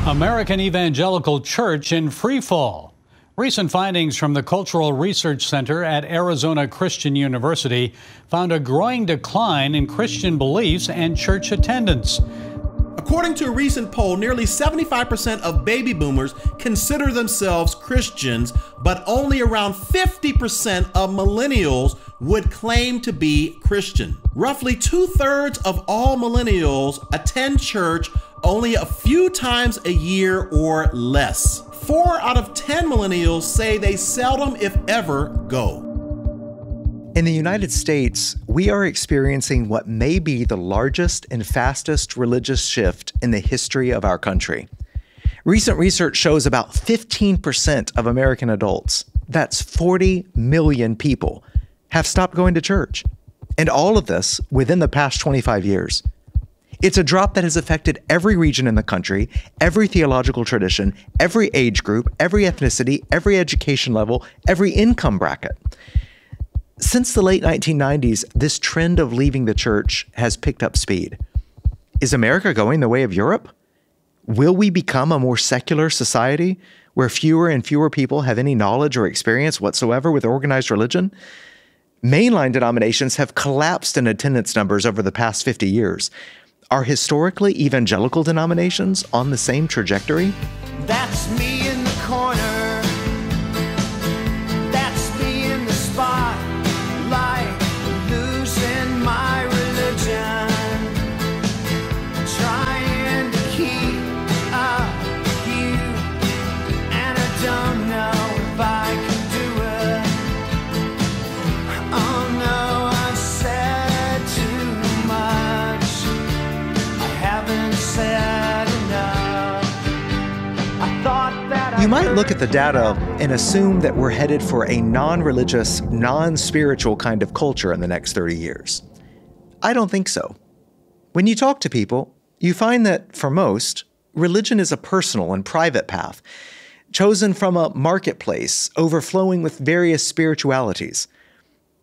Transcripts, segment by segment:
American Evangelical Church in freefall. Recent findings from the Cultural Research Center at Arizona Christian University found a growing decline in Christian beliefs and church attendance. According to a recent poll, nearly 75% of baby boomers consider themselves Christians, but only around 50% of millennials would claim to be Christian. Roughly 2/3 of all millennials attend church only a few times a year or less. 4 out of 10 millennials say they seldom, if ever, go. In the United States, we are experiencing what may be the largest and fastest religious shift in the history of our country. Recent research shows about 15% of American adults, that's 40 million people, have stopped going to church. And all of this within the past 25 years. It's a drop that has affected every region in the country, every theological tradition, every age group, every ethnicity, every education level, every income bracket. Since the late 1990s, this trend of leaving the church has picked up speed. Is America going the way of Europe? Will we become a more secular society where fewer and fewer people have any knowledge or experience whatsoever with organized religion? Mainline denominations have collapsed in attendance numbers over the past 50 years. Are historically evangelical denominations on the same trajectory? That's me in the corner. That's me in the spotlight, losing my religion, trying to keep up with you, and I don't know if I can do it. Oh no, I've said too much. Haven't said enough. I thought that You might look at the data and assume that we're headed for a non-religious, non-spiritual kind of culture in the next 30 years. I don't think so. When you talk to people, you find that, for most, religion is a personal and private path, chosen from a marketplace overflowing with various spiritualities.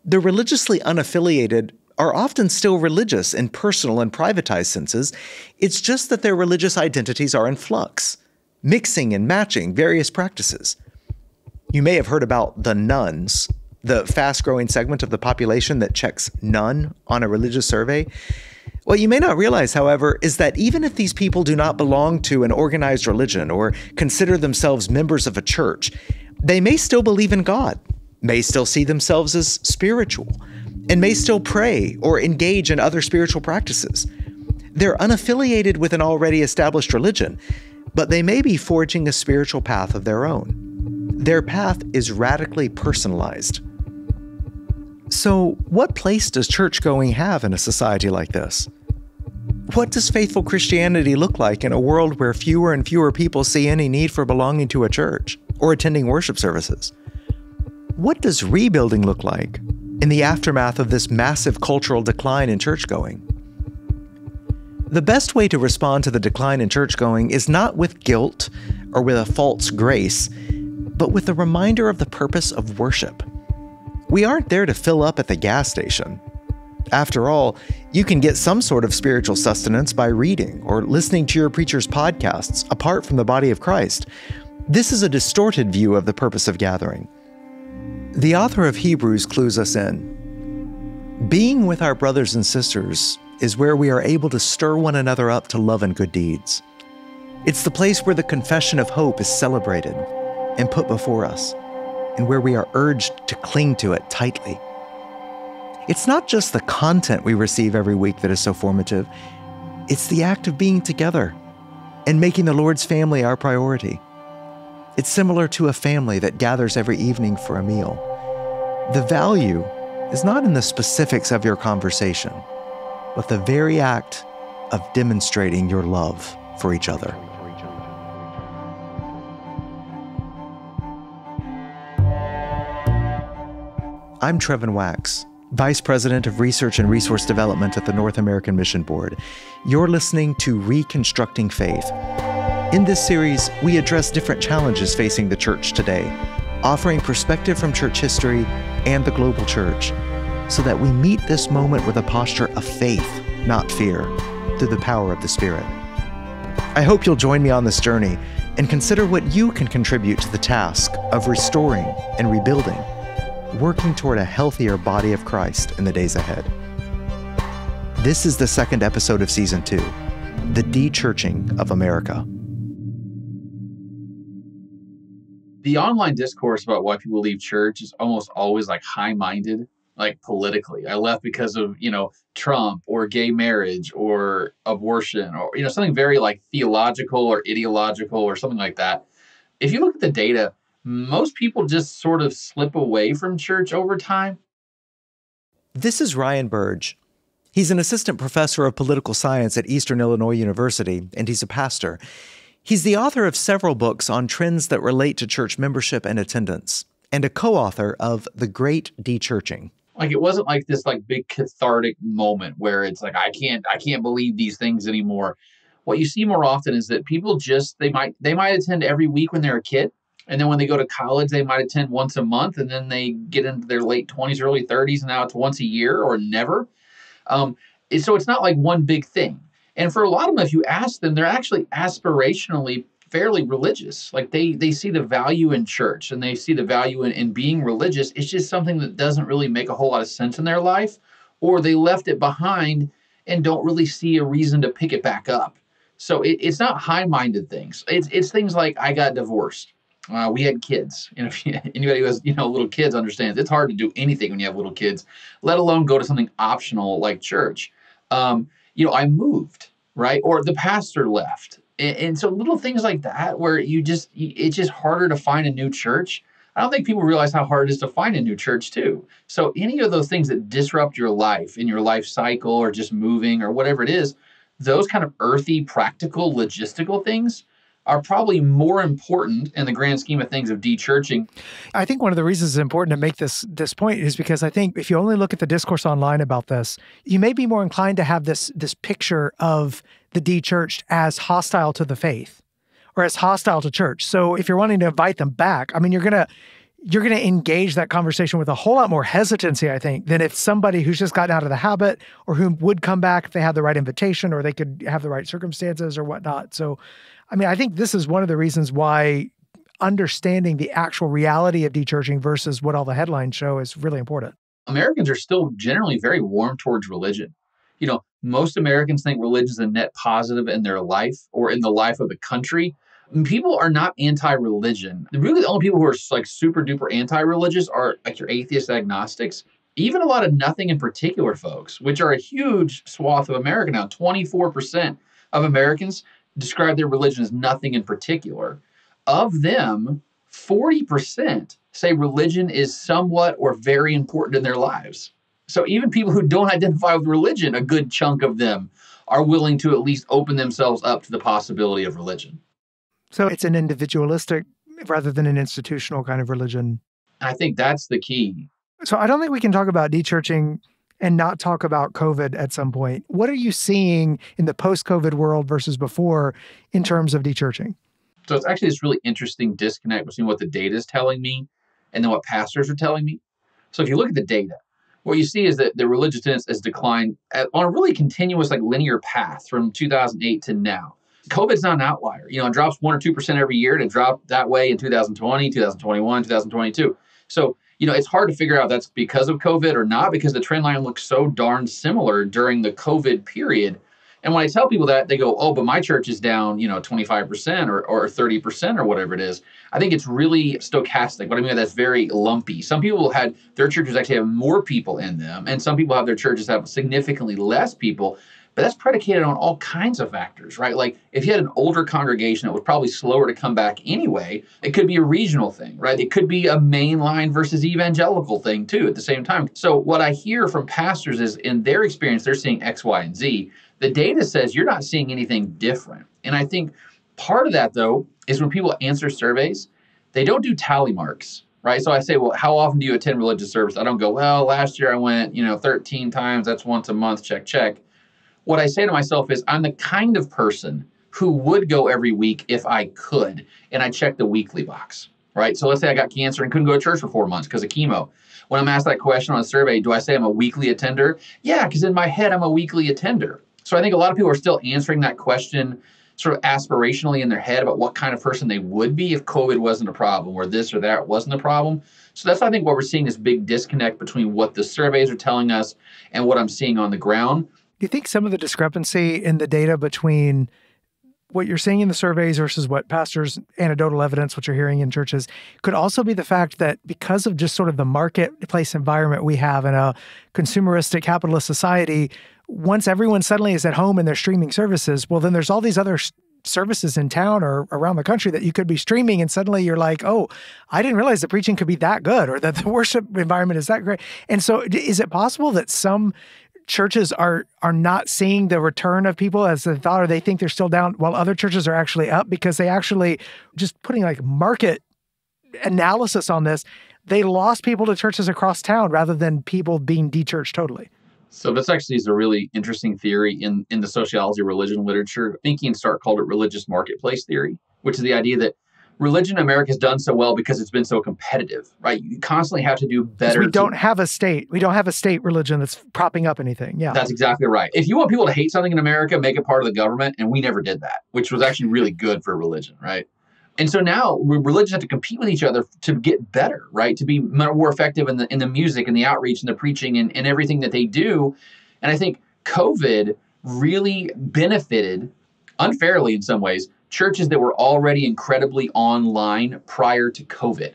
The religiously unaffiliated are often still religious in personal and privatized senses. It's just that their religious identities are in flux, mixing and matching various practices. You may have heard about the nones, the fast-growing segment of the population that checks none on a religious survey. What you may not realize, however, is that even if these people do not belong to an organized religion or consider themselves members of a church, they may still believe in God, may still see themselves as spiritual, and may still pray or engage in other spiritual practices. They're unaffiliated with an already established religion, but they may be forging a spiritual path of their own. Their path is radically personalized. So, what place does church-going have in a society like this? What does faithful Christianity look like in a world where fewer and fewer people see any need for belonging to a church or attending worship services? What does rebuilding look like in the aftermath of this massive cultural decline in church-going? The best way to respond to the decline in church-going is not with guilt or with a false grace, but with a reminder of the purpose of worship. We aren't there to fill up at the gas station. After all, you can get some sort of spiritual sustenance by reading or listening to your preacher's podcasts apart from the body of Christ. This is a distorted view of the purpose of gathering. The author of Hebrews clues us in. Being with our brothers and sisters is where we are able to stir one another up to love and good deeds. It's the place where the confession of hope is celebrated and put before us, and where we are urged to cling to it tightly. It's not just the content we receive every week that is so formative, it's the act of being together and making the Lord's family our priority. It's similar to a family that gathers every evening for a meal. The value is not in the specifics of your conversation, but the very act of demonstrating your love for each other. I'm Trevin Wax, Vice President of Research and Resource Development at the North American Mission Board. You're listening to Reconstructing Faith. In this series, we address different challenges facing the church today, offering perspective from church history and the global church, so that we meet this moment with a posture of faith, not fear, through the power of the Spirit. I hope you'll join me on this journey and consider what you can contribute to the task of restoring and rebuilding, working toward a healthier body of Christ in the days ahead. This is the second episode of Season 2, The De-Churching of America. The online discourse about why people leave church is almost always like high-minded, like politically. I left because of, Trump or gay marriage or abortion or, something very like theological or ideological or something like that. If you look at the data, most people just sort of slip away from church over time. This is Ryan Burge. He's an assistant professor of political science at Eastern Illinois University, and he's a pastor. He's the author of several books on trends that relate to church membership and attendance, and a co-author of The Great De-Churching. Like, it wasn't like this like big cathartic moment where it's like, I can't believe these things anymore. What you see more often is that people just, they might attend every week when they're a kid. And then when they go to college, they might attend once a month, and then they get into their late 20s, early 30s, and now it's once a year or never. So it's not like one big thing. And for a lot of them, if you ask them, they're actually aspirationally fairly religious. Like they see the value in church and they see the value in being religious. It's just something that doesn't really make a whole lot of sense in their life, or they left it behind and don't really see a reason to pick it back up. So it's not high-minded things. It's things like, I got divorced. We had kids. And if anybody who has, little kids understands it's hard to do anything when you have little kids, let alone go to something optional like church. I moved, right? Or the pastor left. And so little things like that where it's just harder to find a new church. I don't think people realize how hard it is to find a new church too. So any of those things that disrupt your life in your life cycle or just moving or whatever it is, those kind of earthy, practical, logistical things are probably more important in the grand scheme of things of de-churching. I think one of the reasons it's important to make this point is because I think if you only look at the discourse online about this, you may be more inclined to have this picture of the de-churched as hostile to the faith or as hostile to church. So if you're wanting to invite them back, I mean, you're gonna engage that conversation with a whole lot more hesitancy, I think, than if somebody who's just gotten out of the habit or who would come back if they had the right invitation or they could have the right circumstances or whatnot. So I mean, I think this is one of the reasons why understanding the actual reality of de-churching versus what all the headlines show is really important. Americans are still generally very warm towards religion. Most Americans think religion is a net positive in their life or in the life of the country. People are not anti-religion. Really, the only people who are like super duper anti-religious are like your atheist agnostics. Even a lot of nothing in particular folks, which are a huge swath of America now. 24% of Americans describe their religion as nothing in particular. Of them, 40% say religion is somewhat or very important in their lives. So even people who don't identify with religion, a good chunk of them are willing to at least open themselves up to the possibility of religion. So it's an individualistic rather than an institutional kind of religion. I think that's the key. So I don't think we can talk about de-churching and not talk about COVID at some point. What are you seeing in the post-COVID world versus before in terms of de-churching? So it's actually this really interesting disconnect between what the data is telling me and then what pastors are telling me. So if you look at the data, what you see is that the religious attendance has declined on a really continuous, like linear path from 2008 to now. COVID's not an outlier. It drops 1 or 2% every year, and it dropped that way in 2020, 2021, 2022. So it's hard to figure out if that's because of COVID or not, because the trend line looks so darn similar during the COVID period. And when I tell people that, they go, oh, but my church is down, 25% or 30% or whatever it is. I think it's really stochastic. What I mean, that's very lumpy. Some people had their churches actually have more people in them, and some people have their churches have significantly less people. But that's predicated on all kinds of factors, right? Like if you had an older congregation that was probably slower to come back anyway, it could be a regional thing, right? It could be a mainline versus evangelical thing too at the same time. So what I hear from pastors is in their experience, they're seeing X, Y, and Z. The data says you're not seeing anything different. And I think part of that, though, is when people answer surveys, they don't do tally marks, right? So I say, well, how often do you attend religious service? I don't go, well, last year I went, 13 times. That's once a month, check. What I say to myself is I'm the kind of person who would go every week if I could, and I check the weekly box, right? So let's say I got cancer and couldn't go to church for 4 months because of chemo. When I'm asked that question on a survey, do I say I'm a weekly attender? Yeah, because in my head, I'm a weekly attender. So I think a lot of people are still answering that question sort of aspirationally in their head about what kind of person they would be if COVID wasn't a problem or this or that wasn't a problem. So that's, I think, what we're seeing, this big disconnect between what the surveys are telling us and what I'm seeing on the ground. Do you think some of the discrepancy in the data between what you're seeing in the surveys versus what pastors' anecdotal evidence, what you're hearing in churches, could also be the fact that because of just sort of the marketplace environment we have in a consumeristic capitalist society, once everyone suddenly is at home and they're streaming services, well, then there's all these other services in town or around the country that you could be streaming, and suddenly you're like, oh, I didn't realize the preaching could be that good or that the worship environment is that great. And so is it possible that some churches are not seeing the return of people as they thought, or they think they're still down, while other churches are actually up because they actually, just putting like market analysis on this, they lost people to churches across town rather than people being de-churched totally? So this actually is a really interesting theory in the sociology of religion literature. Finke and Stark called it religious marketplace theory, which is the idea that religion in America has done so well because it's been so competitive, right? You constantly have to do better. We don't have a state. We don't have a state religion that's propping up anything. Yeah. That's exactly right. If you want people to hate something in America, make it part of the government. And we never did that, which was actually really good for religion, right? And so now religions have to compete with each other to get better, right? To be more effective in the music and the outreach and the preaching and everything that they do. And I think COVID really benefited, unfairly in some ways, churches that were already incredibly online prior to COVID,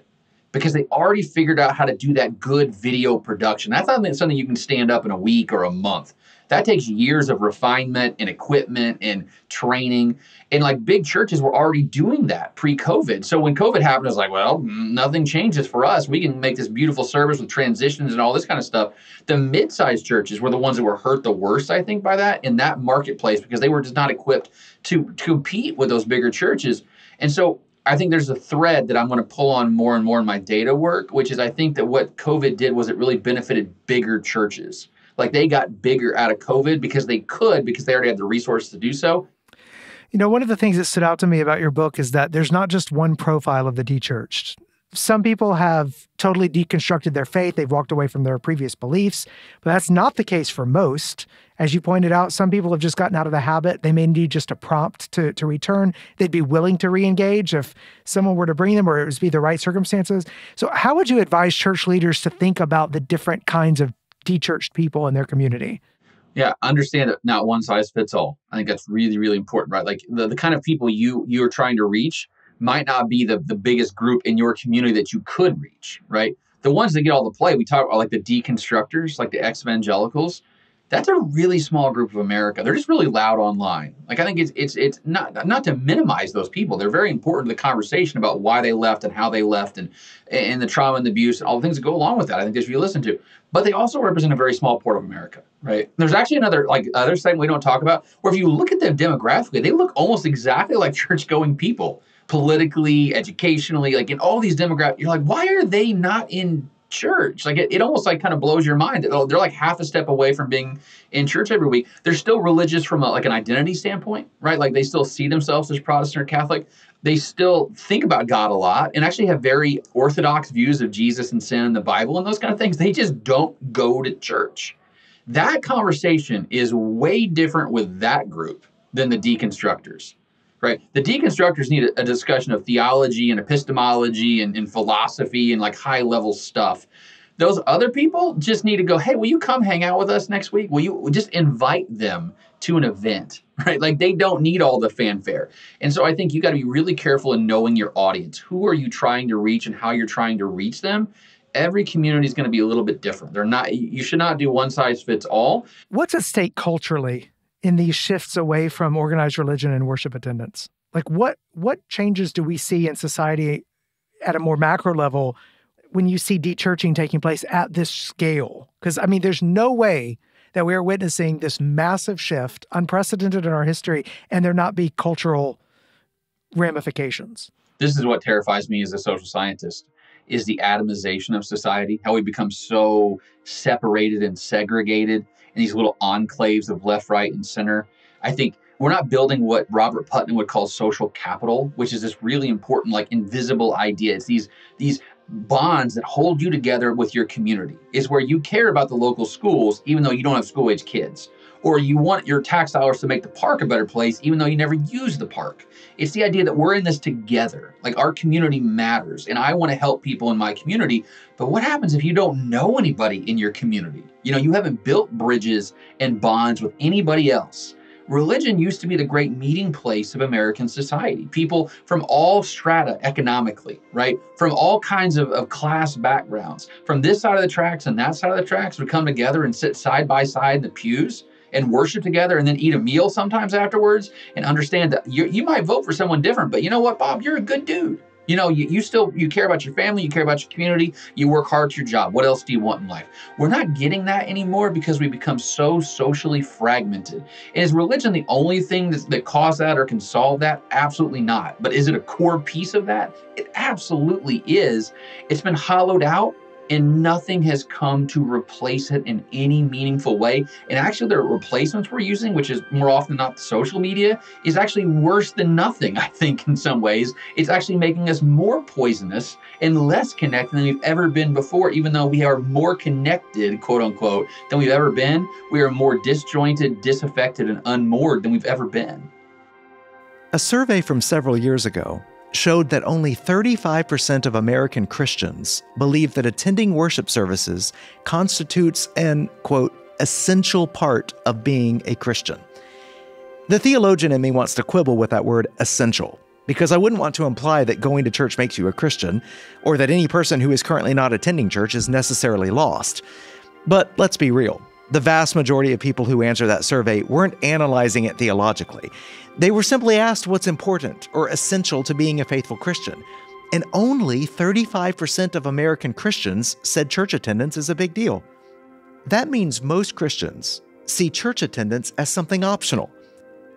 because they already figured out how to do that good video production. That's not something you can stand up in a week or a month. That takes years of refinement and equipment and training. And like big churches were already doing that pre-COVID. So when COVID happened, it was like, well, nothing changes for us. We can make this beautiful service with transitions and all this kind of stuff. The mid-sized churches were the ones that were hurt the worst, I think, by that in that marketplace, because they were just not equipped to compete with those bigger churches. And so I think there's a thread that I'm going to pull on more and more in my data work, which is I think that what COVID did was it really benefited bigger churches. Like they got bigger out of COVID because they already had the resources to do so. You know, one of the things that stood out to me about your book is that there's not just one profile of the de-churched. Some people have totally deconstructed their faith. They've walked away from their previous beliefs, but that's not the case for most. As you pointed out, some people have just gotten out of the habit. They may need just a prompt to return. They'd be willing to re-engage if someone were to bring them or it would be the right circumstances. So how would you advise church leaders to think about the different kinds of de-churched people in their community? Yeah, understand that not one size fits all. I think that's really, really important, right? Like the kind of people you're trying to reach might not be the biggest group in your community that you could reach, right? The ones that get all the play, we talk about like the deconstructors, like the ex-evangelicals. That's a really small group of America. They're just really loud online. Like I think it's not to minimize those people. They're very important to the conversation about why they left and how they left and the trauma and the abuse and all the things that go along with that. I think they should be listened to. But they also represent a very small part of America, right? There's actually another segment we don't talk about where if you look at them demographically, they look almost exactly like church-going people, politically, educationally, like in all these demographics. You're like, why are they not in church? Like it almost like kind of blows your mind. They're like half a step away from being in church every week. They're still religious from like an identity standpoint, right? Like they still see themselves as Protestant or Catholic. They still think about God a lot and actually have very orthodox views of Jesus and sin and the Bible and those kind of things. They just don't go to church. That conversation is way different with that group than the deconstructors. Right. The deconstructors need a discussion of theology and epistemology and philosophy and like high level stuff. Those other people just need to go, hey, will you come hang out with us next week? Will you just invite them to an event, right? Like they don't need all the fanfare. And so I think you got to be really careful in knowing your audience. Who are you trying to reach and how you're trying to reach them? Every community is going to be a little bit different. You should not do one size fits all. What's at stake culturally in these shifts away from organized religion and worship attendance? Like what changes do we see in society at a more macro level when you see de-churching taking place at this scale? Because, I mean, there's no way that we are witnessing this massive shift, unprecedented in our history, and there not be cultural ramifications. This is what terrifies me as a social scientist, is the atomization of society, how we become so separated and segregated in these little enclaves of left, right, and center. I think we're not building what Robert Putnam would call social capital, which is this really important, like invisible idea. It's these bonds that hold you together with your community. It's where you care about the local schools, even though you don't have school-age kids. or you want your tax dollars to make the park a better place, even though you never use the park. It's the idea that we're in this together. Like, our community matters, and I want to help people in my community. But what happens if you don't know anybody in your community? You know, you haven't built bridges and bonds with anybody else. Religion used to be the great meeting place of American society. People from all strata economically, right? From all kinds of class backgrounds, from this side of the tracks and that side of the tracks would come together and sit side by side in the pews and worship together and then eat a meal sometimes afterwards and understand that you might vote for someone different, but you know what, Bob, you're a good dude. You know, you care about your family, you care about your community, you work hard at your job. What else do you want in life? We're not getting that anymore because we become so socially fragmented. And is religion the only thing that caused that or can solve that? Absolutely not. But is it a core piece of that? It absolutely is. It's been hollowed out, and nothing has come to replace it in any meaningful way. And actually, the replacements we're using, which is more often than not the social media, is actually worse than nothing, I think, in some ways. It's actually making us more poisonous and less connected than we've ever been before. Even though we are more connected, quote unquote, than we've ever been, we are more disjointed, disaffected, and unmoored than we've ever been. A survey from several years ago showed that only 35% of American Christians believe that attending worship services constitutes an, quote, essential part of being a Christian. The theologian in me wants to quibble with that word essential, because I wouldn't want to imply that going to church makes you a Christian, or that any person who is currently not attending church is necessarily lost. But let's be real. The vast majority of people who answered that survey weren't analyzing it theologically. They were simply asked what's important or essential to being a faithful Christian. And only 35% of American Christians said church attendance is a big deal. That means most Christians see church attendance as something optional.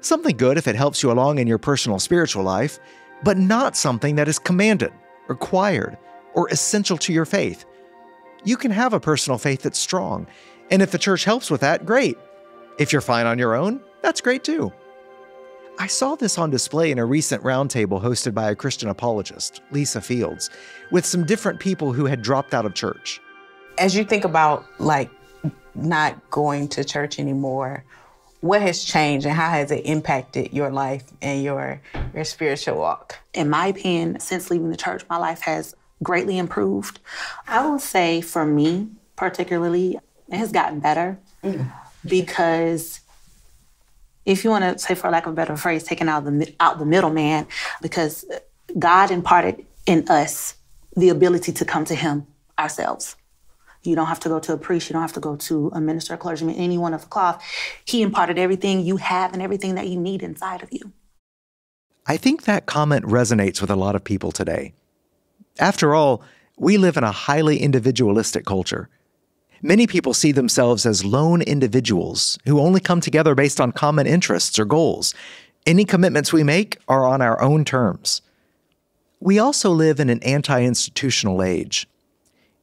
Something good if it helps you along in your personal spiritual life, but not something that is commanded, required, or essential to your faith. You can have a personal faith that's strong, and if the church helps with that, great. If you're fine on your own, that's great too. I saw this on display in a recent roundtable hosted by a Christian apologist, Lisa Fields, with some different people who had dropped out of church. As you think about not going to church anymore, what has changed and how has it impacted your life and your spiritual walk? In my opinion, since leaving the church, my life has greatly improved. I would say for me, particularly, it has gotten better because if you want to say, for lack of a better phrase, taking out the middleman, because God imparted in us the ability to come to him ourselves. You don't have to go to a priest. You don't have to go to a minister, a clergyman, anyone of the cloth. He imparted everything you have and everything that you need inside of you. I think that comment resonates with a lot of people today. After all, we live in a highly individualistic culture. Many people see themselves as lone individuals who only come together based on common interests or goals. Any commitments we make are on our own terms. We also live in an anti-institutional age.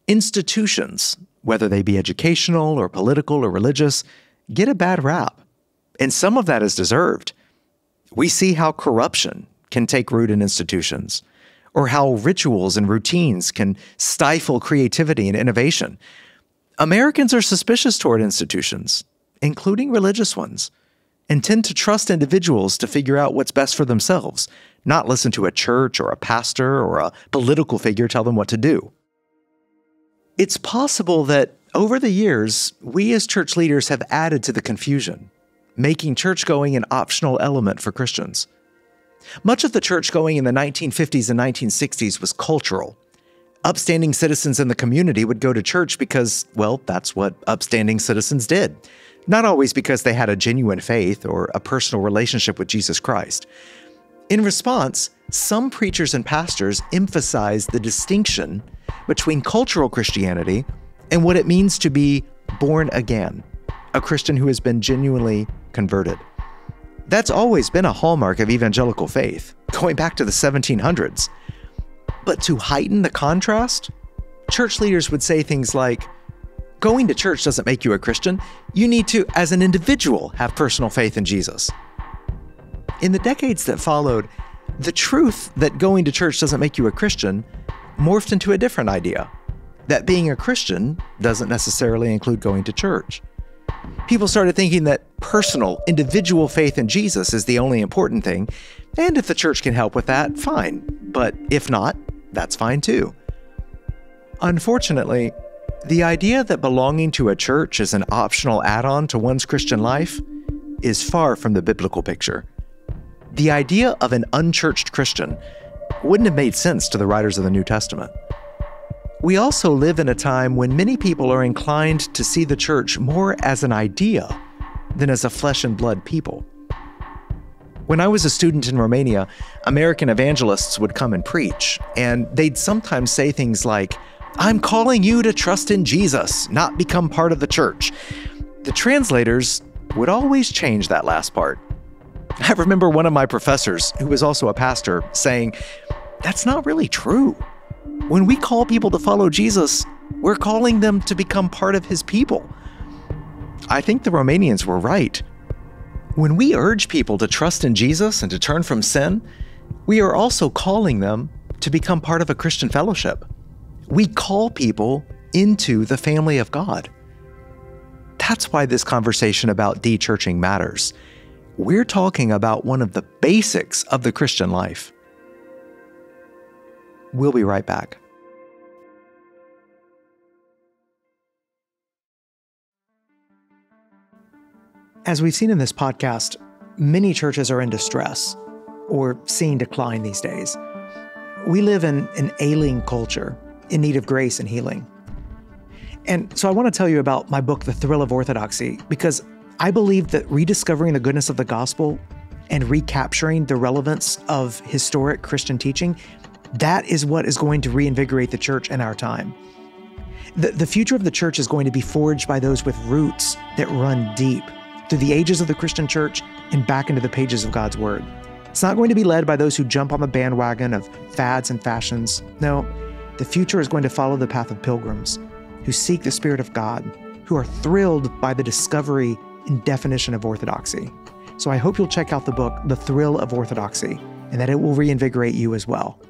Institutions, whether they be educational or political or religious, get a bad rap, and some of that is deserved. We see how corruption can take root in institutions, or how rituals and routines can stifle creativity and innovation. Americans are suspicious toward institutions, including religious ones, and tend to trust individuals to figure out what's best for themselves, not listen to a church or a pastor or a political figure tell them what to do. It's possible that over the years, we as church leaders have added to the confusion, making church-going an optional element for Christians. Much of the church-going in the 1950s and 1960s was cultural. Upstanding citizens in the community would go to church because, well, that's what upstanding citizens did. Not always because they had a genuine faith or a personal relationship with Jesus Christ. In response, some preachers and pastors emphasized the distinction between cultural Christianity and what it means to be born again, a Christian who has been genuinely converted. That's always been a hallmark of evangelical faith, going back to the 1700s. But to heighten the contrast, church leaders would say things like, going to church doesn't make you a Christian. You need to, as an individual, have personal faith in Jesus. In the decades that followed, the truth that going to church doesn't make you a Christian morphed into a different idea, that being a Christian doesn't necessarily include going to church. People started thinking that personal, individual faith in Jesus is the only important thing, and if the church can help with that, fine. But if not, that's fine too. Unfortunately, the idea that belonging to a church is an optional add-on to one's Christian life is far from the biblical picture. The idea of an unchurched Christian wouldn't have made sense to the writers of the New Testament. We also live in a time when many people are inclined to see the church more as an idea than as a flesh and blood people. When I was a student in Romania, American evangelists would come and preach, and they'd sometimes say things like, "I'm calling you to trust in Jesus, not become part of the church." The translators would always change that last part. I remember one of my professors, who was also a pastor, saying, "That's not really true. When we call people to follow Jesus, we're calling them to become part of his people." I think the Romanians were right. When we urge people to trust in Jesus and to turn from sin, we are also calling them to become part of a Christian fellowship. We call people into the family of God. That's why this conversation about de-churching matters. We're talking about one of the basics of the Christian life. We'll be right back. As we've seen in this podcast, many churches are in distress or seeing decline these days. We live in an ailing culture in need of grace and healing. And so I want to tell you about my book, The Thrill of Orthodoxy, because I believe that rediscovering the goodness of the gospel and recapturing the relevance of historic Christian teaching, that is what is going to reinvigorate the church in our time. The future of the church is going to be forged by those with roots that run deep through the ages of the Christian church and back into the pages of God's word. It's not going to be led by those who jump on the bandwagon of fads and fashions. No, the future is going to follow the path of pilgrims who seek the Spirit of God, who are thrilled by the discovery and definition of orthodoxy. So I hope you'll check out the book, The Thrill of Orthodoxy, and that it will reinvigorate you as well.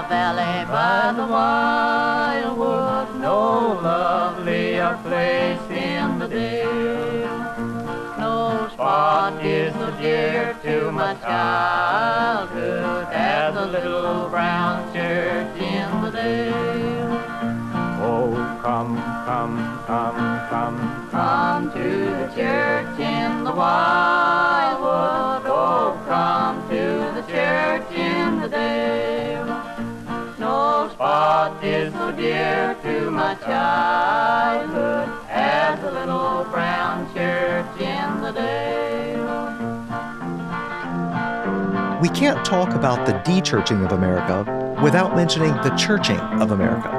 Valley by the wildwood, no lovelier place in the dale. No spot is so dear to my childhood as the little brown church in the dale. Oh, come, come, come, come, come to the church in the wildwood. Oh, come to the church in the dale. No spot is so dear to my childhood as the little brown church in the dale. We can't talk about the de-churching of America without mentioning the churching of America.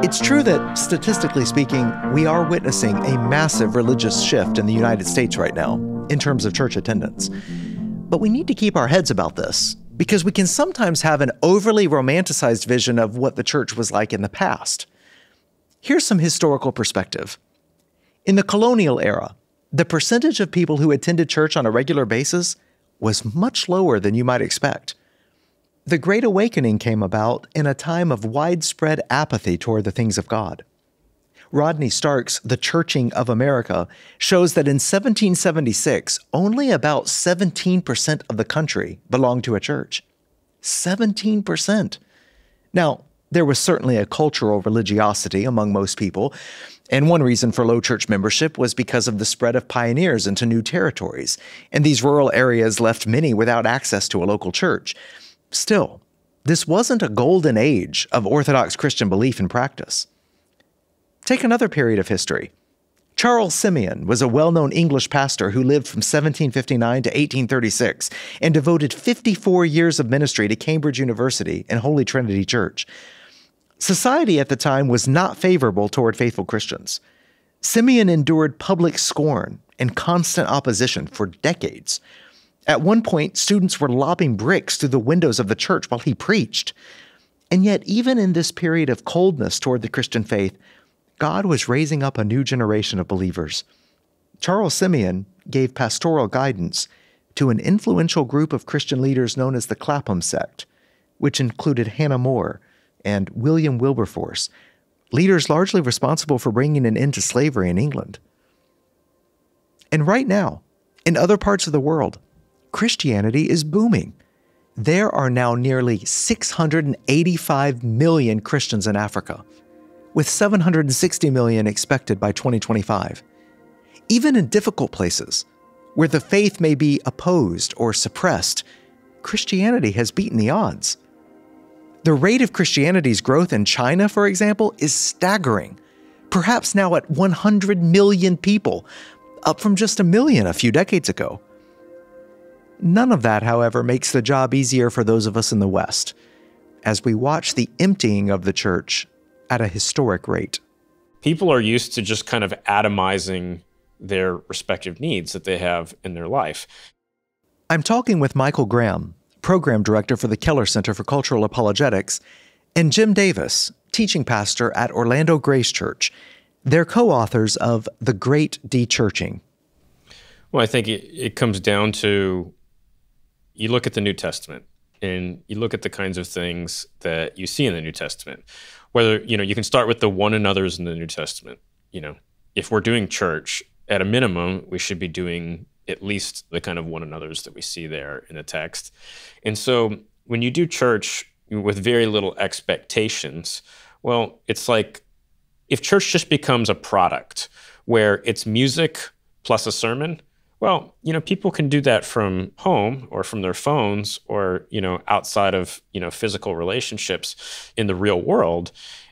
It's true that, statistically speaking, we are witnessing a massive religious shift in the United States right now in terms of church attendance. But we need to keep our heads about this, because we can sometimes have an overly romanticized vision of what the church was like in the past. Here's some historical perspective. In the colonial era, the percentage of people who attended church on a regular basis was much lower than you might expect. The Great Awakening came about in a time of widespread apathy toward the things of God. Rodney Stark's The Churching of America shows that in 1776, only about 17% of the country belonged to a church. 17%. Now, there was certainly a cultural religiosity among most people, and one reason for low church membership was because of the spread of pioneers into new territories, and these rural areas left many without access to a local church. Still, this wasn't a golden age of Orthodox Christian belief and practice. Take another period of history. Charles Simeon was a well-known English pastor who lived from 1759 to 1836 and devoted 54 years of ministry to Cambridge University and Holy Trinity Church. Society at the time was not favorable toward faithful Christians. Simeon endured public scorn and constant opposition for decades. At one point, students were lobbing bricks through the windows of the church while he preached. And yet, even in this period of coldness toward the Christian faith, God was raising up a new generation of believers. Charles Simeon gave pastoral guidance to an influential group of Christian leaders known as the Clapham sect, which included Hannah More and William Wilberforce, leaders largely responsible for bringing an end to slavery in England. And right now, in other parts of the world, Christianity is booming. There are now nearly 685 million Christians in Africa, with 760 million expected by 2025. Even in difficult places, where the faith may be opposed or suppressed, Christianity has beaten the odds. The rate of Christianity's growth in China, for example, is staggering, perhaps now at 100 million people, up from just 1 million a few decades ago. None of that, however, makes the job easier for those of us in the West, as we watch the emptying of the church at a historic rate. People are used to just kind of atomizing their respective needs that they have in their life. I'm talking with Michael Graham, Program Director for the Keller Center for Cultural Apologetics, and Jim Davis, Teaching Pastor at Orlando Grace Church. They're co-authors of The Great De-Churching. Well, I think it comes down to, you look at the New Testament and you look at the kinds of things that you see in the New Testament. Whether, you can start with the one another's in the New Testament. If we're doing church, at a minimum, we should be doing at least the kind of one another's that we see there in the text. And so when you do church with very little expectations, well, it's like if church just becomes a product where it's music plus a sermon, well, people can do that from home or from their phones or, outside of, physical relationships in the real world.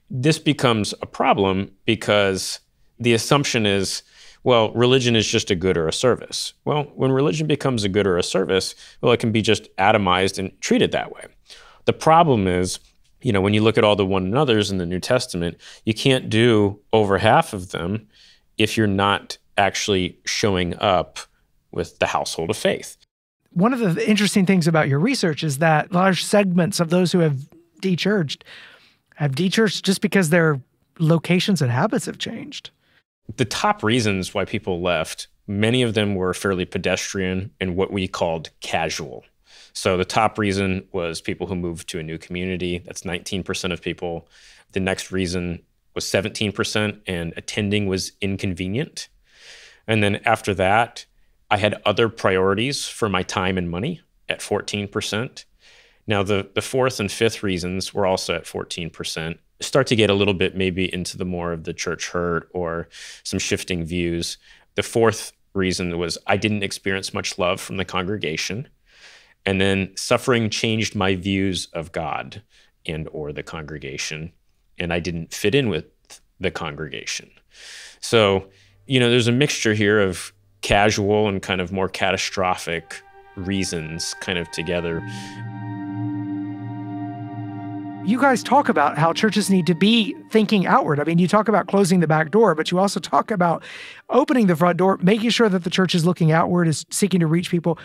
This becomes a problem because the assumption is, well, religion is just a good or a service. Well, when religion becomes a good or a service, well, it can be just atomized and treated that way. The problem is, when you look at all the one another's in the New Testament, you can't do over half of them if you're not actually showing up with the household of faith. One of the interesting things about your research is that large segments of those who have de-churched just because their locations and habits have changed. The top reasons why people left, many of them were fairly pedestrian and what we called casual. So the top reason was people who moved to a new community. That's 19% of people. The next reason was 17%, and attending was inconvenient. And then after that, I had other priorities for my time and money at 14%. Now, the fourth and fifth reasons were also at 14%. Start to get a little bit maybe into the more of the church hurt or some shifting views. The fourth reason was I didn't experience much love from the congregation. And then suffering changed my views of God and or the congregation, and I didn't fit in with the congregation. So, there's a mixture here of casual and kind of more catastrophic reasons kind of together. You guys talk about how churches need to be thinking outward. I mean, you talk about closing the back door, but you also talk about opening the front door, making sure that the church is looking outward, is seeking to reach people.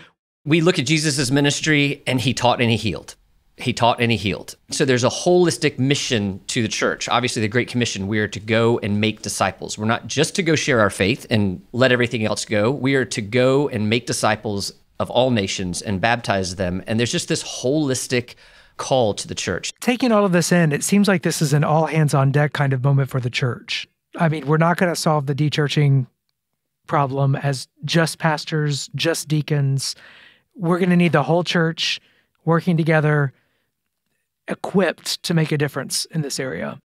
We look at Jesus' ministry, and he taught and he healed. He taught and he healed. So there's a holistic mission to the church. Obviously, the Great Commission, we are to go and make disciples. We're not just to go share our faith and let everything else go. We are to go and make disciples of all nations and baptize them. And there's just this holistic call to the church. Taking all of this in, it seems like this is an all hands on deck kind of moment for the church. I mean, we're not going to solve the de-churching problem as just pastors, just deacons. We're going to need the whole church working together, equipped to make a difference in this area.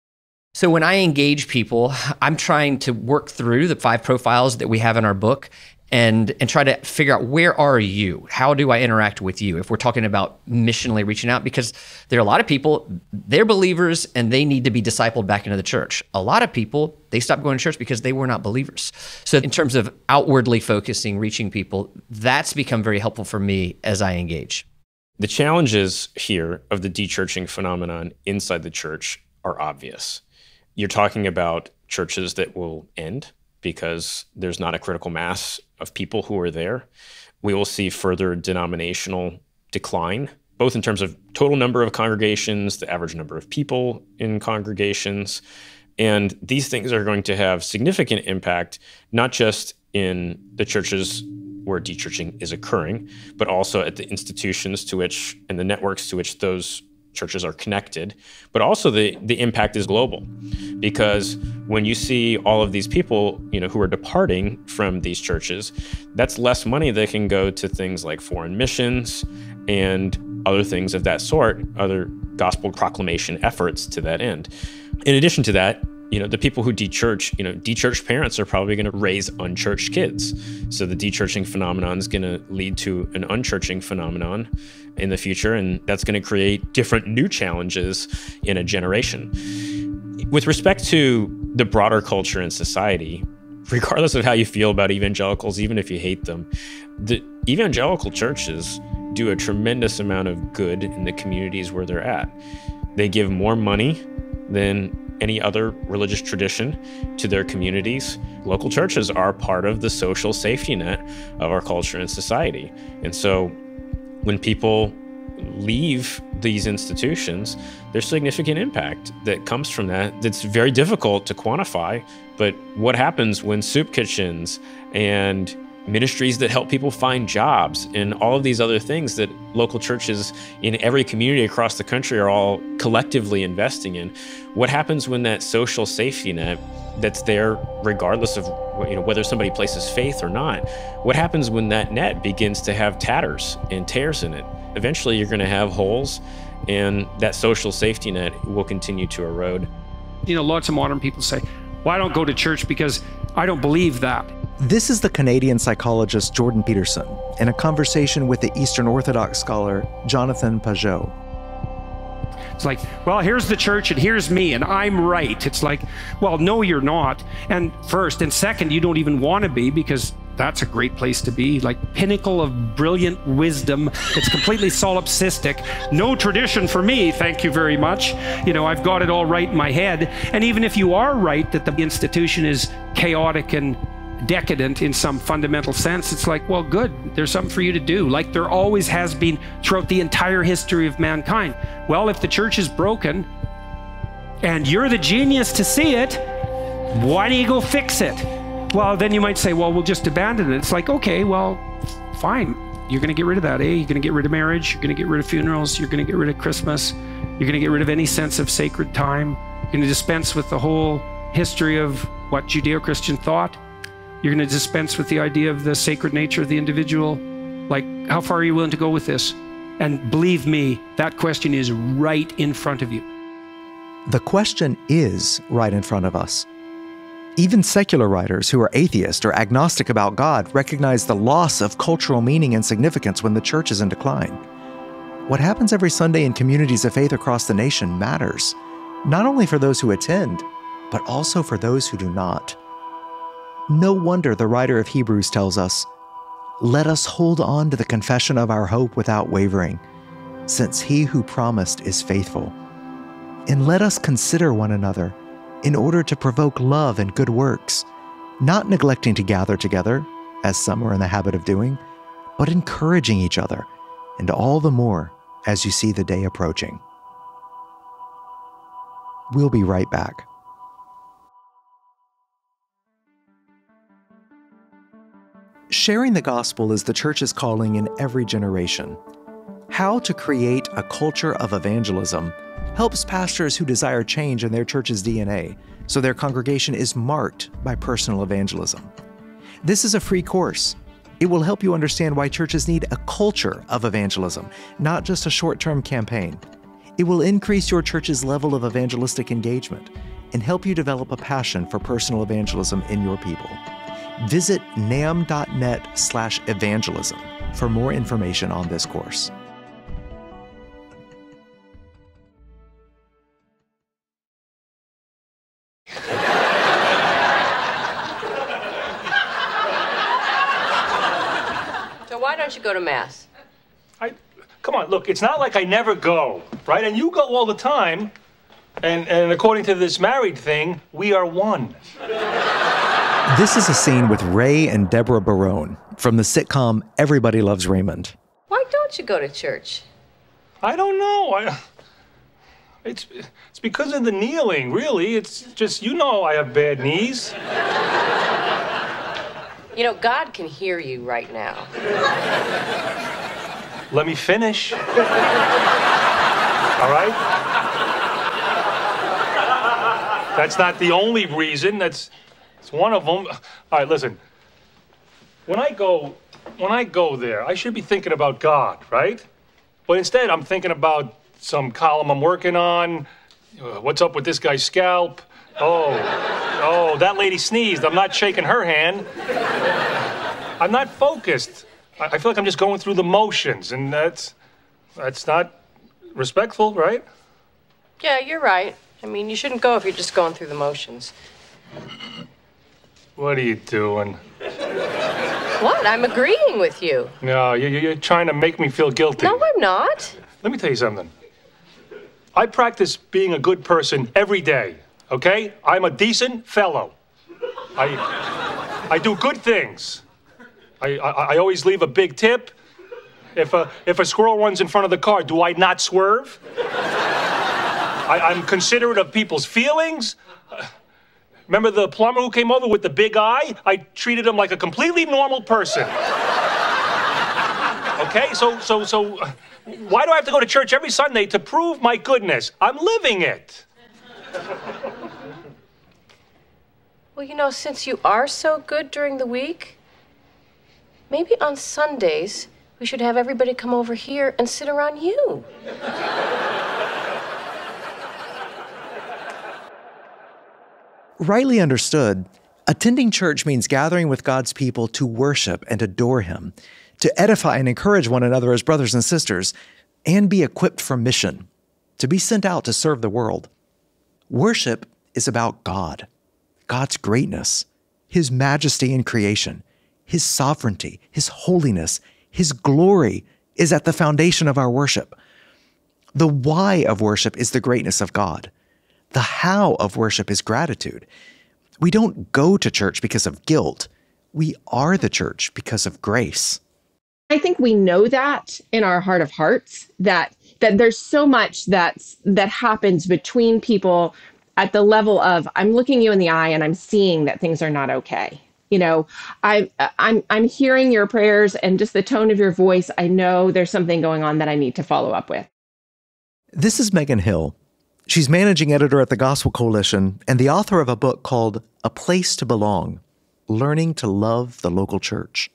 So when I engage people, I'm trying to work through the 5 profiles that we have in our book and try to figure out, where are you? How do I interact with you? If we're talking about missionally reaching out, because there are a lot of people, they're believers and they need to be discipled back into the church. A lot of people, they stopped going to church because they were not believers. So in terms of outwardly focusing, reaching people, that's become very helpful for me as I engage. The challenges here of the de-churching phenomenon inside the church are obvious. You're talking about churches that will end because there's not a critical mass of people who are there. we will see further denominational decline, both in terms of total number of congregations, the average number of people in congregations. And these things are going to have significant impact, not just in the churches where dechurching is occurring, but also at the institutions to which and the networks to which those churches are connected. But also the impact is global, because when you see all of these people, who are departing from these churches, that's less money that can go to things like foreign missions and other things of that sort, other gospel proclamation efforts to that end. In addition to that, the people who dechurch, dechurched parents are probably going to raise unchurched kids. So the dechurching phenomenon is going to lead to an unchurching phenomenon in the future, and that's going to create different new challenges in a generation. With respect to the broader culture and society, regardless of how you feel about evangelicals, even if you hate them, the evangelical churches do a tremendous amount of good in the communities where they're at. They give more money than any other religious tradition to their communities. Local churches are part of the social safety net of our culture and society. And so when people leave these institutions, there's significant impact that comes from that that's very difficult to quantify. But what happens when soup kitchens and ministries that help people find jobs and all of these other things that local churches in every community across the country are all collectively investing in? What happens when that social safety net that's there regardless of whether somebody places faith or not? What happens when that net begins to have tatters and tears in it? Eventually you're going to have holes, and that social safety net will continue to erode. Lots of modern people say, well, I don't go to church because I don't believe that. This is the Canadian psychologist Jordan Peterson in a conversation with the Eastern Orthodox scholar Jonathan Pageau. It's like, well, here's the church and here's me and I'm right. It's like, well, no, you're not. And first, and second, you don't even want to be, because that's a great place to be, like pinnacle of brilliant wisdom. It's completely solipsistic. No tradition for me, thank you very much. I've got it all right in my head. And even if you are right that the institution is chaotic and decadent in some fundamental sense, it's like, well, good, there's something for you to do, like there always has been throughout the entire history of mankind. Well, if the church is broken and you're the genius to see it, why don't you go fix it? Well, then you might say, well, we'll just abandon it. It's like, okay, well, fine. You're going to get rid of that, eh? You're going to get rid of marriage. You're going to get rid of funerals. You're going to get rid of Christmas. You're going to get rid of any sense of sacred time. You're going to dispense with the whole history of what Judeo-Christian thought. You're going to dispense with the idea of the sacred nature of the individual. Like, how far are you willing to go with this? And believe me, that question is right in front of you. The question is right in front of us. Even secular writers who are atheist or agnostic about God recognize the loss of cultural meaning and significance when the church is in decline. What happens every Sunday in communities of faith across the nation matters, not only for those who attend, but also for those who do not. No wonder the writer of Hebrews tells us, "Let us hold on to the confession of our hope without wavering, since he who promised is faithful. And let us consider one another in order to provoke love and good works, not neglecting to gather together, as some are in the habit of doing, but encouraging each other, and all the more as you see the day approaching." We'll be right back. Sharing the gospel is the church's calling in every generation. How to create a culture of evangelism helps pastors who desire change in their church's DNA, so their congregation is marked by personal evangelism. This is a free course. It will help you understand why churches need a culture of evangelism, not just a short-term campaign. It will increase your church's level of evangelistic engagement and help you develop a passion for personal evangelism in your people. Visit nam.net/evangelism for more information on this course. So why don't you go to Mass? Come on, look, it's not like I never go, right? And you go all the time, and according to this married thing, we are one. This is a scene with Ray and Deborah Barone, from the sitcom Everybody Loves Raymond. Why don't you go to church? I don't know. It's because of the kneeling, really. It's just, I have bad knees. You know, God can hear you right now. Let me finish. All right? That's not the only reason. It's one of them. All right, listen. When I go there, I should be thinking about God, right? But instead, I'm thinking about some column I'm working on. What's up with this guy's scalp? Oh, that lady sneezed. I'm not shaking her hand. I'm not focused. I feel like I'm just going through the motions, and that's not respectful, right? Yeah, you're right. I mean, you shouldn't go if you're just going through the motions. What are you doing? What? I'm agreeing with you. No, you're trying to make me feel guilty. No, I'm not. Let me tell you something. I practice being a good person every day, okay? I'm a decent fellow. I do good things. I always leave a big tip. If a squirrel runs in front of the car, do I not swerve? I'm considerate of people's feelings. Remember the plumber who came over with the big eye? I treated him like a completely normal person. Okay, so why do I have to go to church every Sunday to prove my goodness? I'm living it. Well, you know, since you are so good during the week, maybe on Sundays we should have everybody come over here and sit around you. Rightly understood, attending church means gathering with God's people to worship and adore Him, to edify and encourage one another as brothers and sisters, and be equipped for mission, to be sent out to serve the world. Worship is about God, God's greatness, His majesty in creation, His sovereignty, His holiness, His glory is at the foundation of our worship. The why of worship is the greatness of God. The how of worship is gratitude. We don't go to church because of guilt. We are the church because of grace. I think we know that in our heart of hearts, that there's so much that happens between people at the level of, I'm looking you in the eye and I'm seeing that things are not okay. You know, I'm hearing your prayers and just the tone of your voice. I know there's something going on that I need to follow up with. This is Megan Hill. She's managing editor at the Gospel Coalition and the author of a book called A Place to Belong, Learning to Love the Local Church.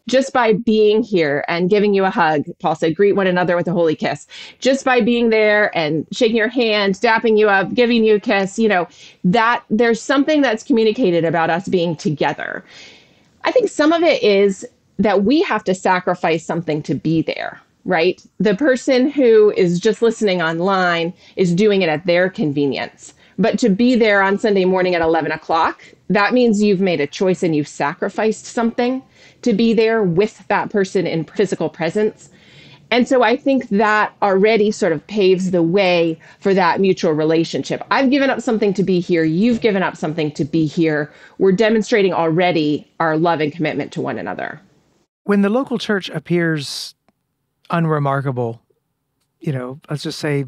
Just by being here and giving you a hug, Paul said, greet one another with a holy kiss. Just by being there and shaking your hand, dapping you up, giving you a kiss, you know, that there's something that's communicated about us being together. I think some of it is that we have to sacrifice something to be there, right? The person who is just listening online is doing it at their convenience. But to be there on Sunday morning at 11 o'clock, that means you've made a choice and you've sacrificed something to be there with that person in physical presence. And so I think that already sort of paves the way for that mutual relationship. I've given up something to be here. You've given up something to be here. We're demonstrating already our love and commitment to one another. When the local church appears unremarkable, you know, let's just say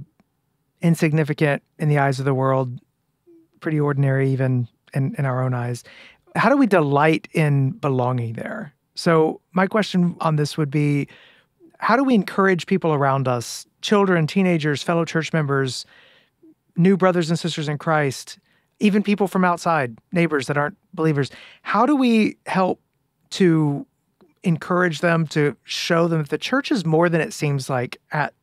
insignificant in the eyes of the world, pretty ordinary even in our own eyes, how do we delight in belonging there? So my question on this would be, how do we encourage people around us, children, teenagers, fellow church members, new brothers and sisters in Christ, even people from outside, neighbors that aren't believers? How do we help to encourage them, to show them that the church is more than it seems like at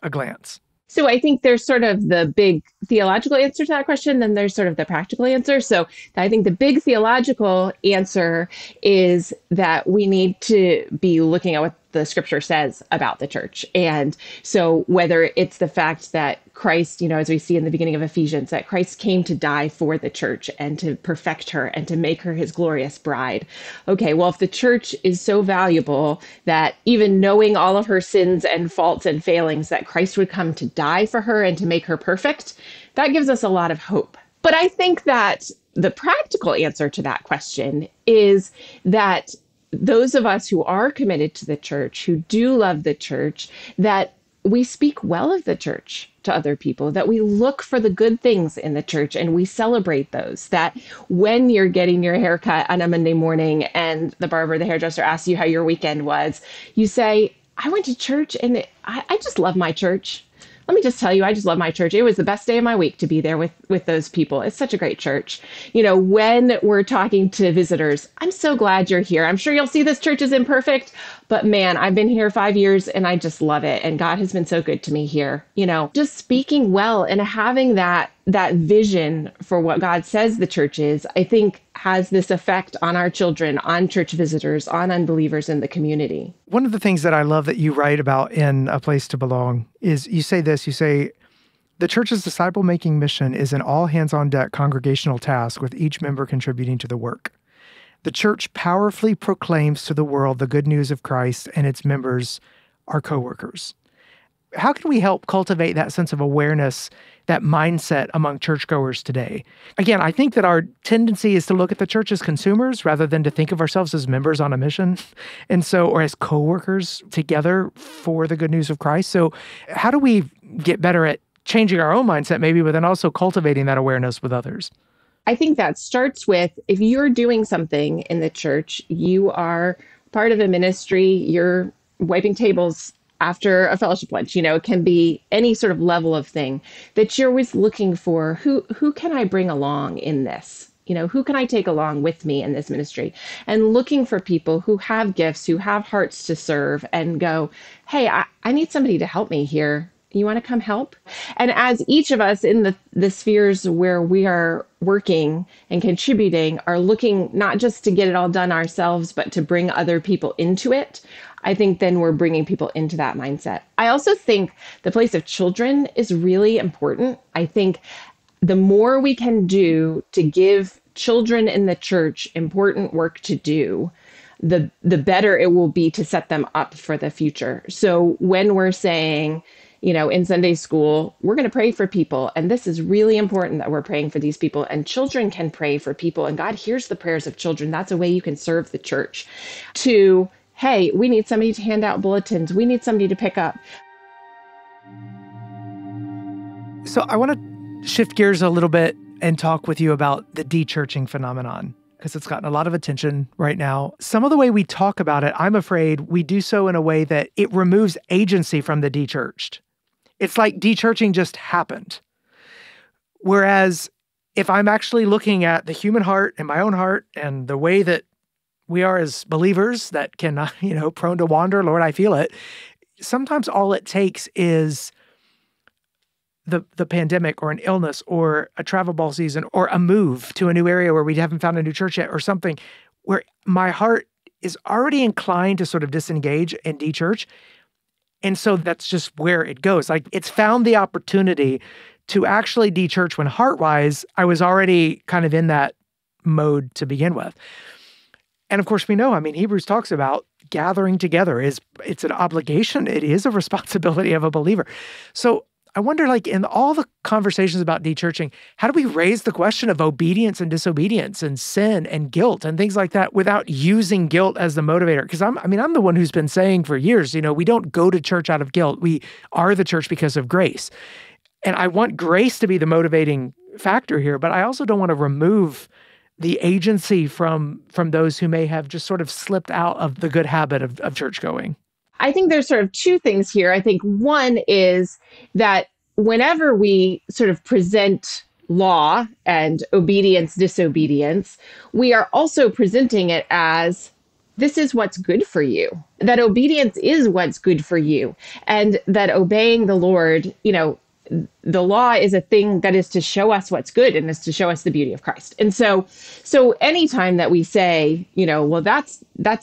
a glance? So I think there's sort of the big theological answer to that question, then there's sort of the practical answer. So I think the big theological answer is that we need to be looking at what the scripture says about the church. And so whether it's the fact that Christ, you know, as we see in the beginning of Ephesians, that Christ came to die for the church and to perfect her and to make her his glorious bride. Okay, well, if the church is so valuable that even knowing all of her sins and faults and failings, that Christ would come to die for her and to make her perfect, that gives us a lot of hope. But I think that the practical answer to that question is that those of us who are committed to the church, who do love the church, that we speak well of the church to other people, that we look for the good things in the church and we celebrate those, that when you're getting your haircut on a Monday morning and the barber, the hairdresser asks you how your weekend was, you say, I went to church and I just love my church. Let me just tell you, I just love my church. It was the best day of my week to be there with those people. It's such a great church. You know, when we're talking to visitors, I'm so glad you're here. I'm sure you'll see this church is imperfect, but man, I've been here 5 years and I just love it. And God has been so good to me here. You know, just speaking well and having that vision for what God says the church is, I think has this effect on our children, on church visitors, on unbelievers in the community. One of the things that I love that you write about in A Place to Belong is you say this, you say, the church's disciple-making mission is an all-hands-on-deck congregational task with each member contributing to the work. The church powerfully proclaims to the world the good news of Christ, and its members are co-workers. How can we help cultivate that sense of awareness, that mindset among churchgoers today? Again, I think that our tendency is to look at the church as consumers rather than to think of ourselves as members on a mission, or as co-workers together for the good news of Christ. So how do we get better at changing our own mindset maybe, but then also cultivating that awareness with others? I think that starts with, if you're doing something in the church, you are part of a ministry, you're wiping tables after a fellowship lunch, you know, it can be any sort of level of thing that you're always looking for, who can I bring along in this? You know, who can I take along with me in this ministry? And looking for people who have gifts, who have hearts to serve and go, hey, I need somebody to help me here. You want to come help? And as each of us in the spheres where we are working and contributing are looking not just to get it all done ourselves, but to bring other people into it, I think then we're bringing people into that mindset. I also think the place of children is really important. I think the more we can do to give children in the church important work to do, the better it will be to set them up for the future. So when we're saying, you know, in Sunday school, we're going to pray for people. And this is really important that we're praying for these people. And children can pray for people. And God hears the prayers of children. That's a way you can serve the church. To, hey, we need somebody to hand out bulletins. We need somebody to pick up. So I want to shift gears a little bit and talk with you about the de-churching phenomenon, because it's gotten a lot of attention right now. Some of the way we talk about it, I'm afraid we do so in a way that it removes agency from the de-churched. It's like de-churching just happened. Whereas if I'm actually looking at the human heart and my own heart and the way that we are as believers that can, you know, prone to wander, Lord, I feel it. Sometimes all it takes is the pandemic or an illness or a travel ball season or a move to a new area where we haven't found a new church yet or something where my heart is already inclined to sort of disengage and de-church. And so that's just where it goes. Like, it's found the opportunity to actually de-church when heart-wise, I was already kind of in that mode to begin with. And of course, we know, I mean, Hebrews talks about gathering together it's an obligation. It is a responsibility of a believer. So I wonder, like, in all the conversations about de-churching, how do we raise the question of obedience and disobedience and sin and guilt and things like that without using guilt as the motivator? Because I'm the one who's been saying for years, you know, we don't go to church out of guilt. We are the church because of grace. And I want grace to be the motivating factor here, but I also don't want to remove the agency from those who may have just sort of slipped out of the good habit of church going. I think there's sort of two things here. I think one is that whenever we sort of present law and obedience, disobedience, we are also presenting it as this is what's good for you, that obedience is what's good for you, and that obeying the Lord, you know, the law is a thing that is to show us what's good and is to show us the beauty of Christ. And so anytime that we say, you know, well, that's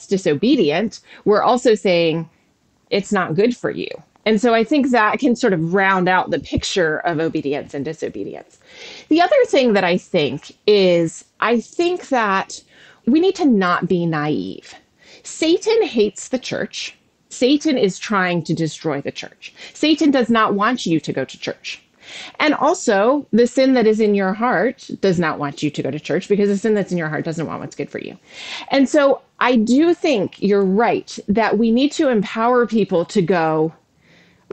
disobedient, we're also saying it's not good for you. And so I think that can sort of round out the picture of obedience and disobedience. The other thing that I think is, I think that we need to not be naive. Satan hates the church. Satan is trying to destroy the church. Satan does not want you to go to church. And also, the sin that is in your heart does not want you to go to church, because the sin that's in your heart doesn't want what's good for you. And so I do think you're right that we need to empower people to go,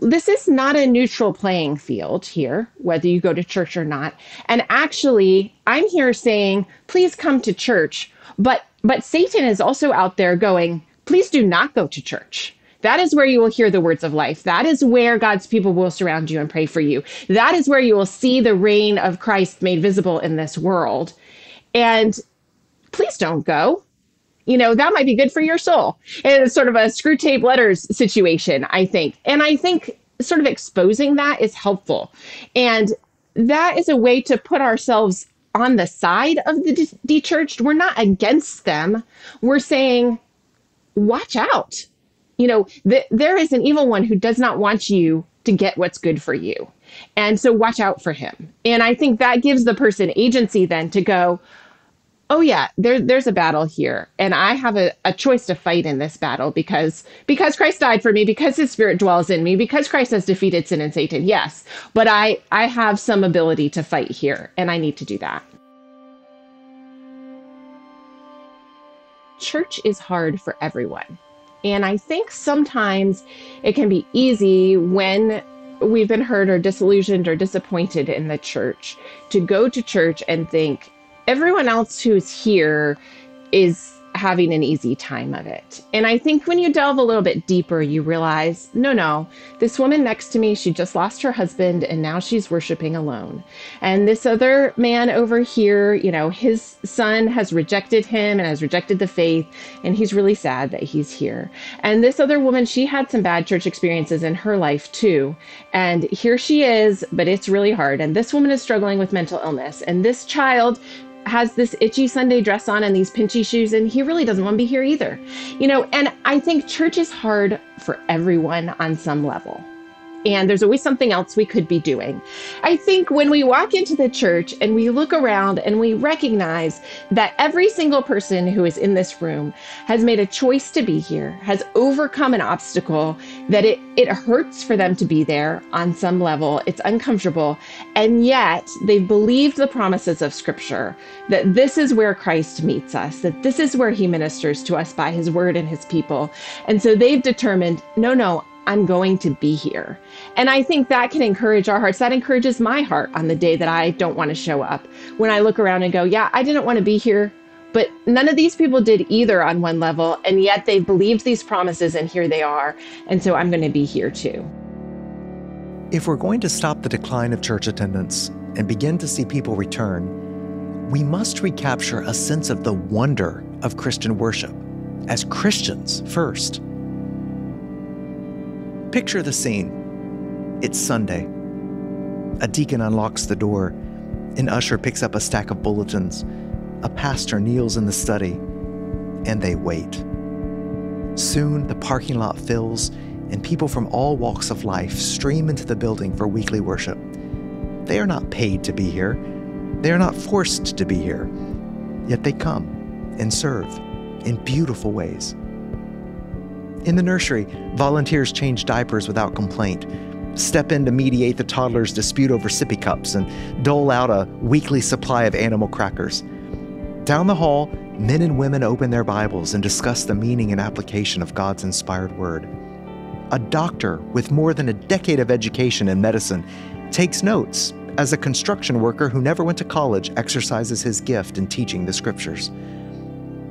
this is not a neutral playing field here, whether you go to church or not. And actually, I'm here saying, please come to church. But Satan is also out there going, please do not go to church. That is where you will hear the words of life. That is where God's people will surround you and pray for you. That is where you will see the reign of Christ made visible in this world. And please don't go. You know, that might be good for your soul. And it's sort of a screw tape letters situation, I think. And I think sort of exposing that is helpful. And that is a way to put ourselves on the side of the de-churched. We're not against them. We're saying, watch out. You know, there is an evil one who does not want you to get what's good for you. And so watch out for him. And I think that gives the person agency then to go, oh yeah, there's a battle here. And I have a choice to fight in this battle because Christ died for me, because his spirit dwells in me, because Christ has defeated sin and Satan. Yes, but I have some ability to fight here, and I need to do that. Church is hard for everyone. And I think sometimes it can be easy when we've been hurt or disillusioned or disappointed in the church to go to church and think everyone else who's here is having an easy time of it. And I think when you delve a little bit deeper, you realize, no, this woman next to me, she just lost her husband and now she's worshiping alone. And this other man over here, you know, his son has rejected him and has rejected the faith, and he's really sad that he's here. And this other woman, she had some bad church experiences in her life too. And here she is, but it's really hard. And this woman is struggling with mental illness. And this child has this itchy Sunday dress on and these pinchy shoes, and he really doesn't want to be here either. You know, and I think church is hard for everyone on some level. And there's always something else we could be doing. I think when we walk into the church and we look around and we recognize that every single person who is in this room has made a choice to be here, has overcome an obstacle, that it hurts for them to be there on some level, it's uncomfortable, and yet they've believed the promises of Scripture, that this is where Christ meets us, that this is where he ministers to us by his word and his people. And so they've determined, no, I'm going to be here. And I think that can encourage our hearts. That encourages my heart on the day that I don't want to show up. When I look around and go, yeah, I didn't want to be here, but none of these people did either on one level. And yet they believed these promises and here they are. And so I'm going to be here too. If we're going to stop the decline of church attendance and begin to see people return, we must recapture a sense of the wonder of Christian worship as Christians first. Picture the scene. It's Sunday. A deacon unlocks the door. An usher picks up a stack of bulletins. A pastor kneels in the study, and they wait. Soon, the parking lot fills, and people from all walks of life stream into the building for weekly worship. They are not paid to be here. They are not forced to be here. Yet they come and serve in beautiful ways. In the nursery, volunteers change diapers without complaint, step in to mediate the toddler's dispute over sippy cups, and dole out a weekly supply of animal crackers. Down the hall, men and women open their Bibles and discuss the meaning and application of God's inspired word. A doctor with more than a decade of education in medicine takes notes as a construction worker who never went to college exercises his gift in teaching the scriptures.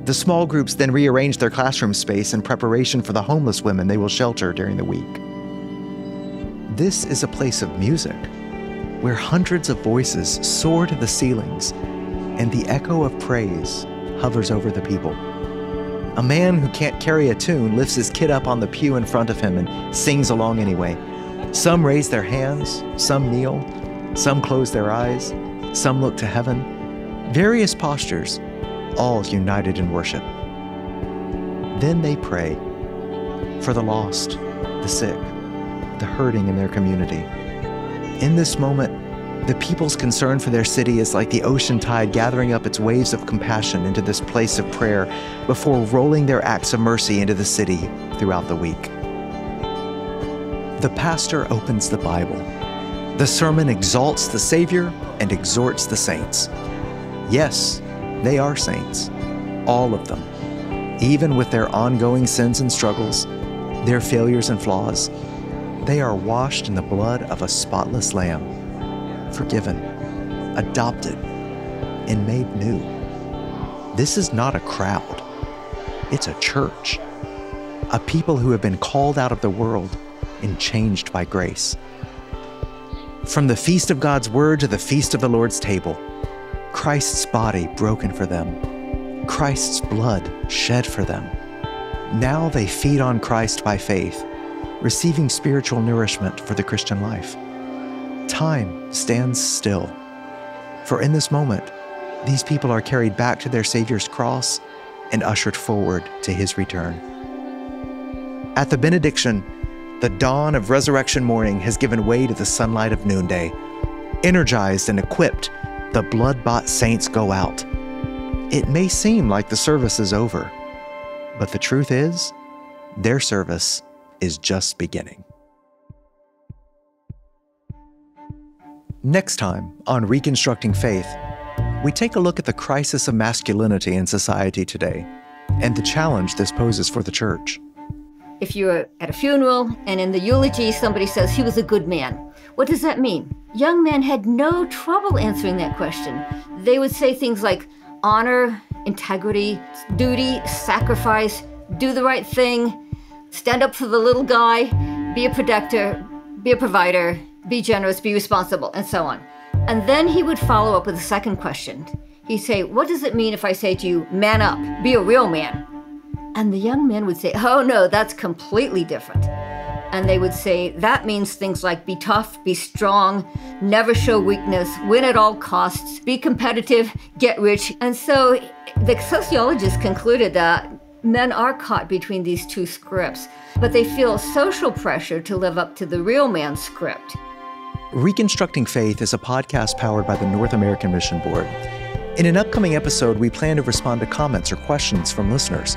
The small groups then rearrange their classroom space in preparation for the homeless women they will shelter during the week. This is a place of music, where hundreds of voices soar to the ceilings, and the echo of praise hovers over the people. A man who can't carry a tune lifts his kid up on the pew in front of him and sings along anyway. Some raise their hands, some kneel, some close their eyes, some look to heaven. Various postures, all united in worship. Then they pray for the lost, the sick, the hurting in their community. In this moment, the people's concern for their city is like the ocean tide gathering up its waves of compassion into this place of prayer before rolling their acts of mercy into the city throughout the week. The pastor opens the Bible, The sermon exalts the Savior and exhorts the saints. Yes, they are saints, all of them. Even with their ongoing sins and struggles, their failures and flaws, they are washed in the blood of a spotless lamb, forgiven, adopted, and made new. This is not a crowd. It's a church, a people who have been called out of the world and changed by grace. From the feast of God's word to the feast of the Lord's table, Christ's body broken for them, Christ's blood shed for them. Now they feed on Christ by faith, receiving spiritual nourishment for the Christian life. Time stands still, for in this moment, these people are carried back to their Savior's cross and ushered forward to his return. At the benediction, the dawn of resurrection morning has given way to the sunlight of noonday. Energized and equipped, the blood-bought saints go out. It may seem like the service is over, but the truth is, their service is just beginning. Next time on Reconstructing Faith, we take a look at the crisis of masculinity in society today and the challenge this poses for the church. If you're at a funeral and in the eulogy somebody says he was a good man, what does that mean? Young men had no trouble answering that question. They would say things like honor, integrity, duty, sacrifice, do the right thing, stand up for the little guy, be a protector, be a provider, be generous, be responsible, and so on. And then he would follow up with a second question. He'd say, what does it mean if I say to you, man up, be a real man? And the young men would say, oh no, that's completely different. And they would say, that means things like be tough, be strong, never show weakness, win at all costs, be competitive, get rich. And so the sociologists concluded that men are caught between these two scripts, but they feel social pressure to live up to the real man script. Reconstructing Faith is a podcast powered by the North American Mission Board. In an upcoming episode, we plan to respond to comments or questions from listeners.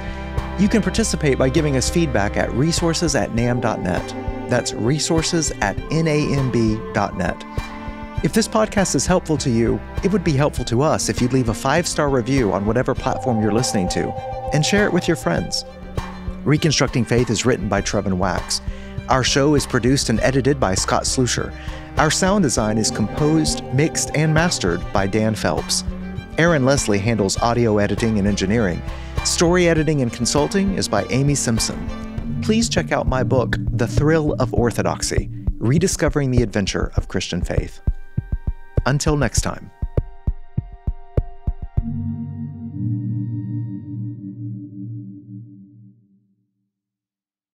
You can participate by giving us feedback at resources@namb.net. That's resources@namb.net. If this podcast is helpful to you, it would be helpful to us if you'd leave a 5-star review on whatever platform you're listening to and share it with your friends. Reconstructing Faith is written by Trevin Wax. Our show is produced and edited by Scott Slusher. Our sound design is composed, mixed, and mastered by Dan Phelps. Aaron Leslie handles audio editing and engineering. Story editing and consulting is by Amy Simpson. Please check out my book, The Thrill of Orthodoxy: Rediscovering the Adventure of Christian Faith. Until next time.